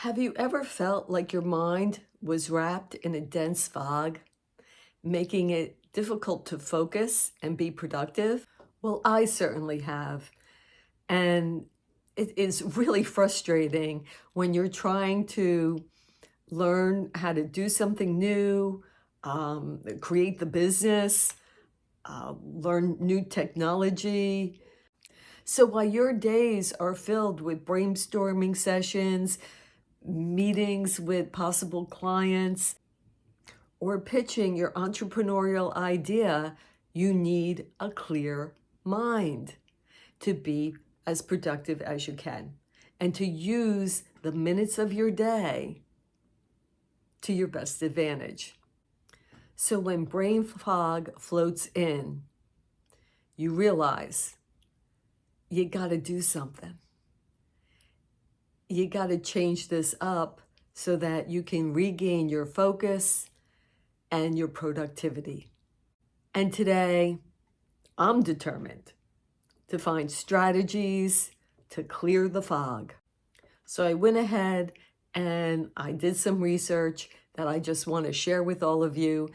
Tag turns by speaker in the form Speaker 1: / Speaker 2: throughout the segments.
Speaker 1: Have you ever felt like your mind was wrapped in a dense fog, making it difficult to focus and be productive? Well, I certainly have. And it is really frustrating when you're trying to learn how to do something new, create the business, learn new technology. So while your days are filled with brainstorming sessions, meetings with possible clients, or pitching your entrepreneurial idea, you need a clear mind to be as productive as you can and to use the minutes of your day to your best advantage. So when brain fog floats in, you realize you got to do something. You got to change this up so that you can regain your focus and your productivity. And today, I'm determined to find strategies to clear the fog. So I went ahead and I did some research that I just want to share with all of you.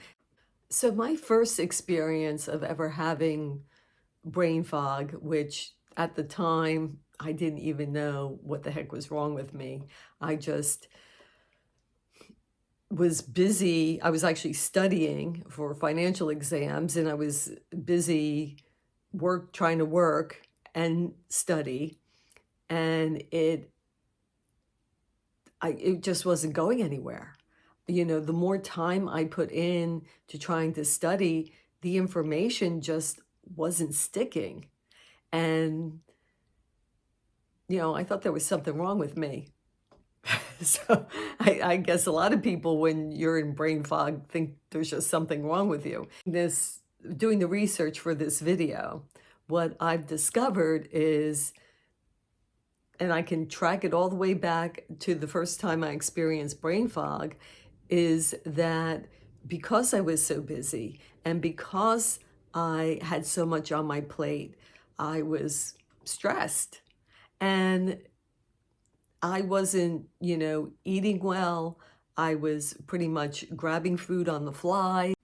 Speaker 1: So my first experience of ever having brain fog, which at the time I didn't even know what the heck was wrong with me. I just was busy. I was actually studying for financial exams, and I was busy trying to work and study, and it just wasn't going anywhere. The more time I put in to trying to study, the information just wasn't sticking. And, I thought there was something wrong with me. So I guess a lot of people, when you're in brain fog, think there's just something wrong with you. Doing the research for this video, what I've discovered is, and I can track it all the way back to the first time I experienced brain fog, is that because I was so busy and because I had so much on my plate, I was stressed. And I wasn't, eating well. I was pretty much grabbing food on the fly.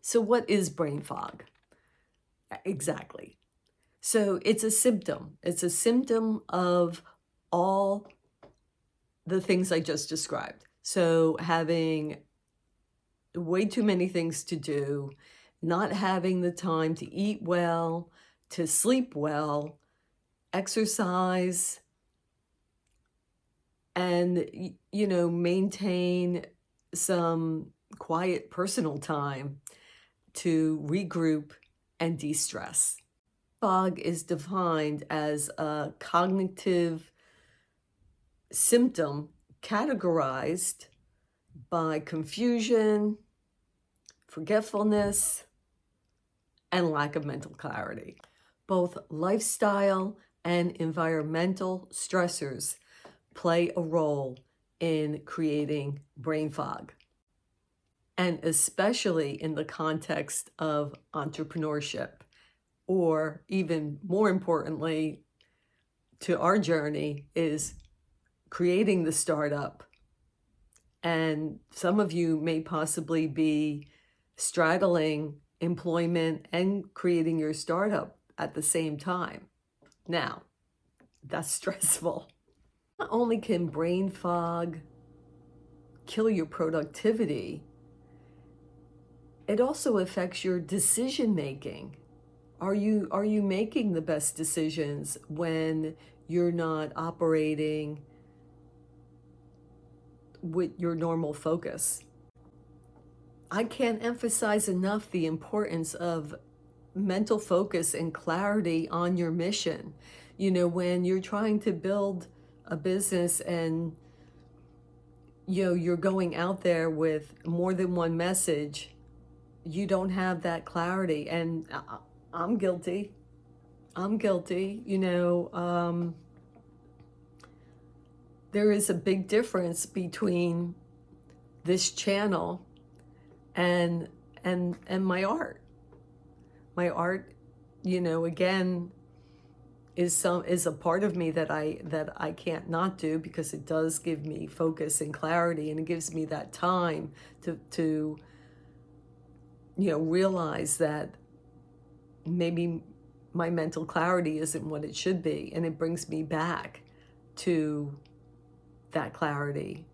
Speaker 1: So what is brain fog? Exactly. So it's a symptom. It's a symptom of all the things I just described. So having way too many things to do, not having the time to eat well, to sleep well, exercise, and maintain some quiet personal time to regroup and de-stress. Fog is defined as a cognitive symptom categorized by confusion, forgetfulness, and lack of mental clarity. Both lifestyle and environmental stressors play a role in creating brain fog, and especially in the context of entrepreneurship, or even more importantly to our journey is creating the startup. And some of you may possibly be straddling employment and creating your startup at the same time. Now, that's stressful. Not only can brain fog kill your productivity, it also affects your decision making. Are you making the best decisions when you're not operating with your normal focus? I can't emphasize enough the importance of mental focus and clarity on your mission. When you're trying to build a business and you're going out there with more than one message, you don't have that clarity. And I'm guilty. There is a big difference between this channel and my art. My art, again, is a part of me that I can't not do, because it does give me focus and clarity, and it gives me that time to realize that maybe my mental clarity isn't what it should be, and it brings me back to that clarity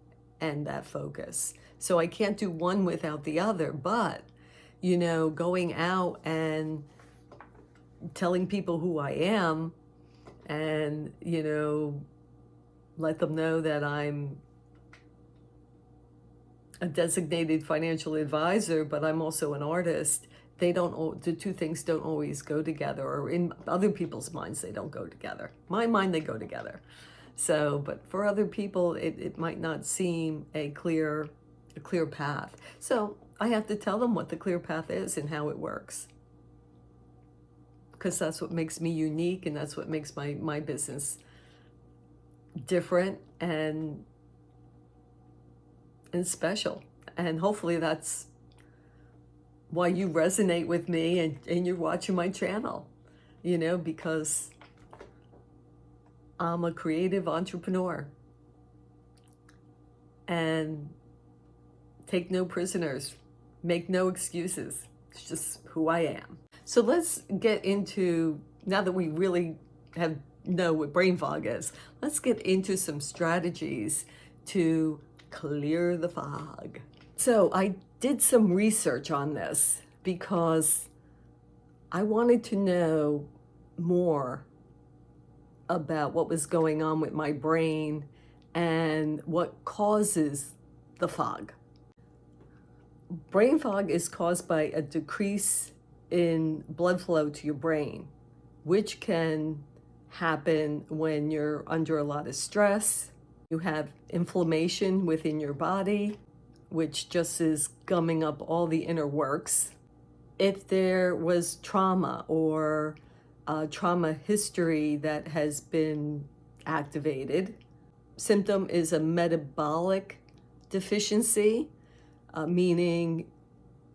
Speaker 1: and that focus. So I can't do one without the other, but going out and telling people who I am, and let them know that I'm a designated financial advisor, but I'm also an artist. The two things don't always go together, or in other people's minds, they don't go together. My mind, they go together. So, but for other people, it might not seem a clear path. So I have to tell them what the clear path is and how it works, because that's what makes me unique, and that's what makes my business different and special. And hopefully that's why you resonate with me, and you're watching my channel, because I'm a creative entrepreneur, and take no prisoners, make no excuses. It's just who I am. So let's get into, now that we really know what brain fog is, let's get into some strategies to clear the fog. So I did some research on this because I wanted to know more about what was going on with my brain and what causes the fog. Brain fog is caused by a decrease in blood flow to your brain, which can happen when you're under a lot of stress. You have inflammation within your body, which just is gumming up all the inner works. If there was trauma or trauma history that has been activated, symptom is a metabolic deficiency, meaning,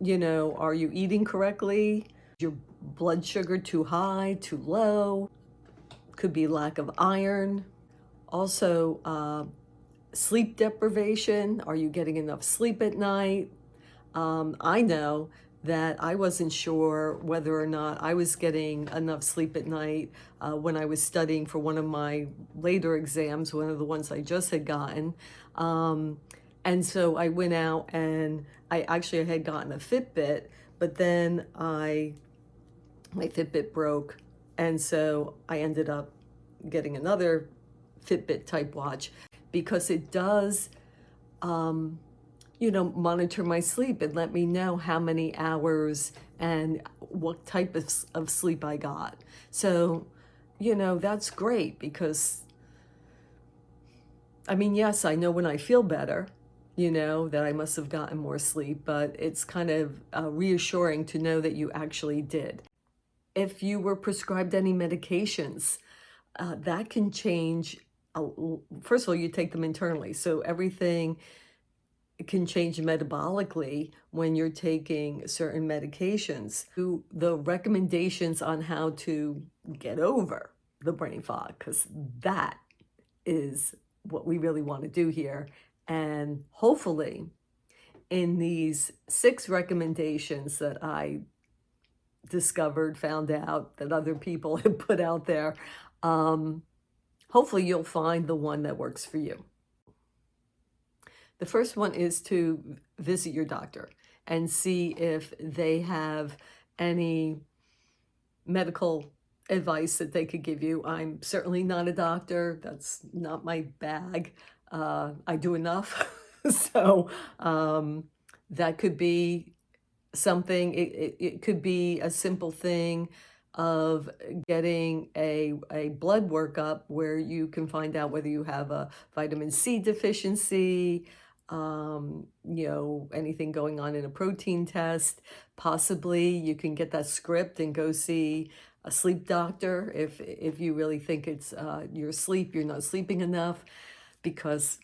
Speaker 1: are you eating correctly? Your blood sugar too high, too low? Could be lack of iron. Also, sleep deprivation. Are you getting enough sleep at night? I know that I wasn't sure whether or not I was getting enough sleep at night when I was studying for one of my later exams, one of the ones I just had gotten. And so I went out, and I had gotten a Fitbit, but then my Fitbit broke. And so I ended up getting another Fitbit type watch, because it does, monitor my sleep and let me know how many hours and what type of sleep I got. So, that's great, because, yes, I know when I feel better, that I must have gotten more sleep, but it's kind of reassuring to know that you actually did. If you were prescribed any medications, that can change. First of all, you take them internally, so everything can change metabolically when you're taking certain medications. The recommendations on how to get over the brain fog, because that is what we really want to do here. And hopefully, in these 6 recommendations that I found out that other people have put out there, hopefully you'll find the one that works for you. The first one is to visit your doctor and see if they have any medical advice that they could give you. I'm certainly not a doctor. That's not my bag. I do enough. So that could be something. It could be a simple thing of getting a blood workup where you can find out whether you have a vitamin C deficiency, anything going on in a protein test. Possibly you can get that script and go see a sleep doctor if you really think it's your sleep, you're not sleeping enough, because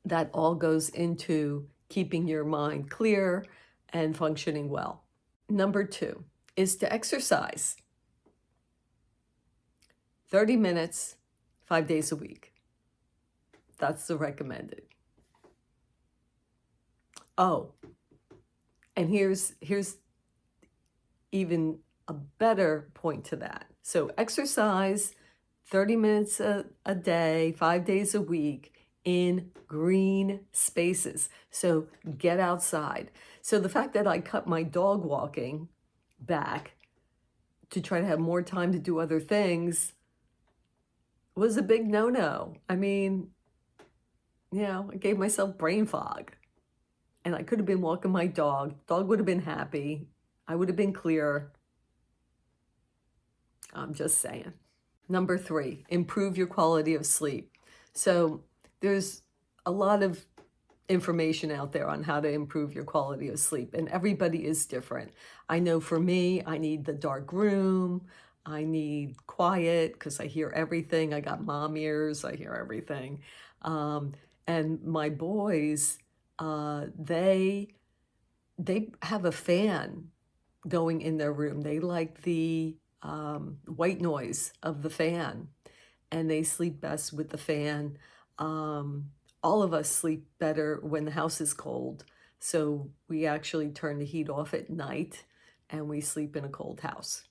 Speaker 1: that all goes into keeping your mind clear and functioning well. Number 2 is to exercise. 30 minutes, 5 days a week. That's the recommended. Oh, and here's even a better point to that. So exercise 30 minutes a day, 5 days a week in green spaces. So get outside. So the fact that I cut my dog walking back to try to have more time to do other things was a big no-no. I mean, I gave myself brain fog. And I could have been walking my dog. Dog would have been happy. I would have been clear. I'm just saying. Number 3, improve your quality of sleep. So there's a lot of information out there on how to improve your quality of sleep, and everybody is different. I know for me, I need the dark room. I need quiet because I hear everything. I got mom ears. I hear everything. And my boys, they have a fan going in their room. They like the white noise of the fan, and they sleep best with the fan. All of us sleep better when the house is cold, so we actually turn the heat off at night, and we sleep in a cold house.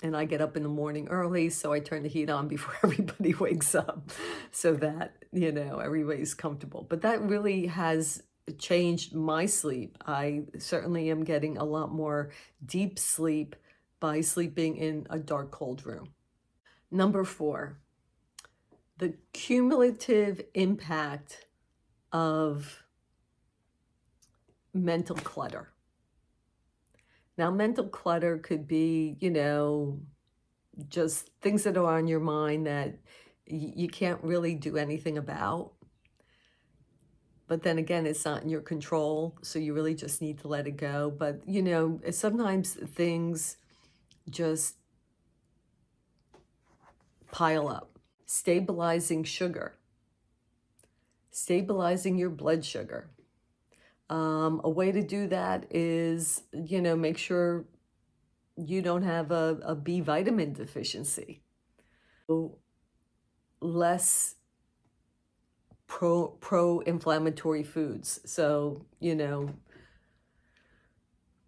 Speaker 1: And I get up in the morning early, so I turn the heat on before everybody wakes up so that, everybody's comfortable. But that really has changed my sleep. I certainly am getting a lot more deep sleep by sleeping in a dark, cold room. Number 4, the cumulative impact of mental clutter. Now, mental clutter could be, just things that are on your mind that you can't really do anything about. But then again, it's not in your control, so you really just need to let it go. But, sometimes things just pile up. Stabilizing sugar, stabilizing your blood sugar. A way to do that is, make sure you don't have a B vitamin deficiency. So less pro-inflammatory foods. So,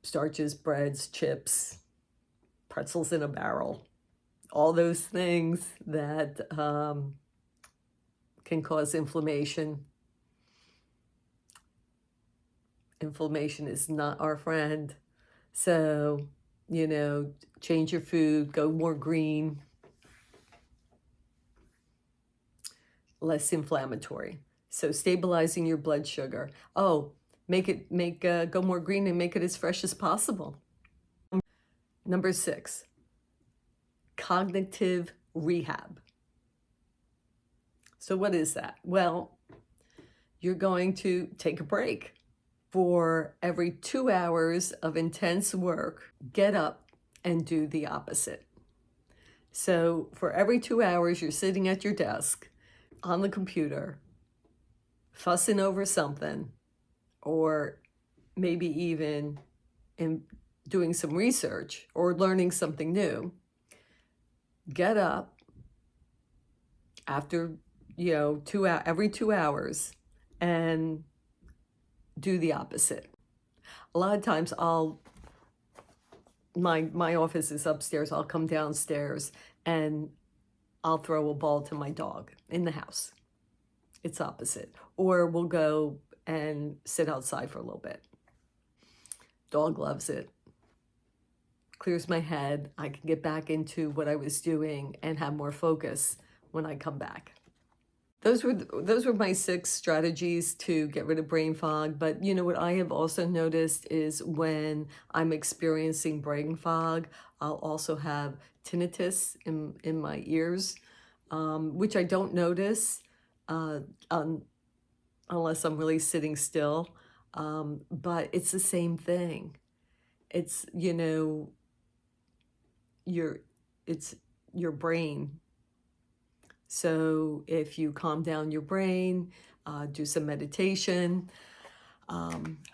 Speaker 1: starches, breads, chips, pretzels in a barrel, all those things that can cause inflammation. Inflammation is not our friend. So, change your food, go more green, less inflammatory. So stabilizing your blood sugar. Oh, go more green and make it as fresh as possible. Number 6, cognitive rehab. So what is that? Well, you're going to take a break. For every 2 hours of intense work, get up and do the opposite. So for every 2 hours, you're sitting at your desk on the computer, fussing over something, or maybe even doing some research or learning something new. Get up after, every 2 hours and do the opposite. A lot of times my office is upstairs. I'll come downstairs and I'll throw a ball to my dog in the house. It's opposite. Or we'll go and sit outside for a little bit. Dog loves it. Clears my head. I can get back into what I was doing and have more focus when I come back. Those were my 6 strategies to get rid of brain fog. But what I have also noticed is when I'm experiencing brain fog, I'll also have tinnitus in my ears, which I don't notice unless I'm really sitting still. But it's the same thing. It's your brain. So if you calm down your brain, do some meditation.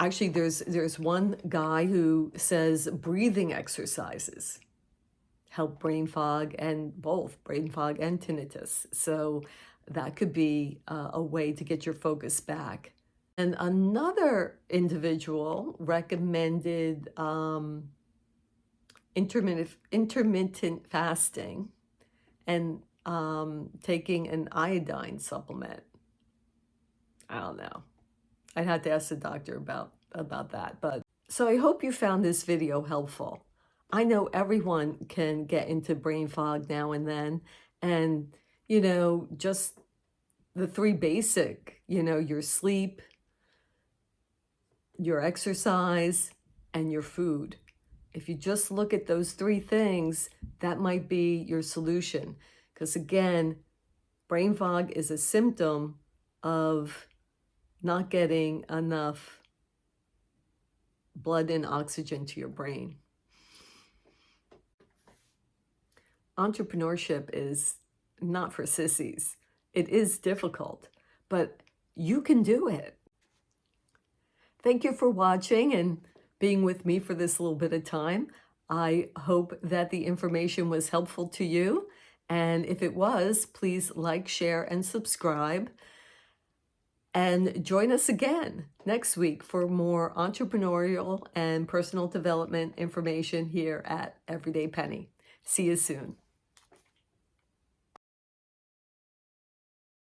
Speaker 1: Actually, there's one guy who says breathing exercises help brain fog, and both brain fog and tinnitus. So that could be a way to get your focus back. And another individual recommended intermittent fasting and taking an iodine supplement. I don't know. I'd have to ask the doctor about that. But so I hope you found this video helpful. I know everyone can get into brain fog now and then, and just the three basic, your sleep, your exercise, and your food. If you just look at those three things, that might be your solution. Because again, brain fog is a symptom of not getting enough blood and oxygen to your brain. Entrepreneurship is not for sissies. It is difficult, but you can do it. Thank you for watching and being with me for this little bit of time. I hope that the information was helpful to you. And if it was, please like, share, and subscribe. And join us again next week for more entrepreneurial and personal development information here at Everyday Penny. See you soon.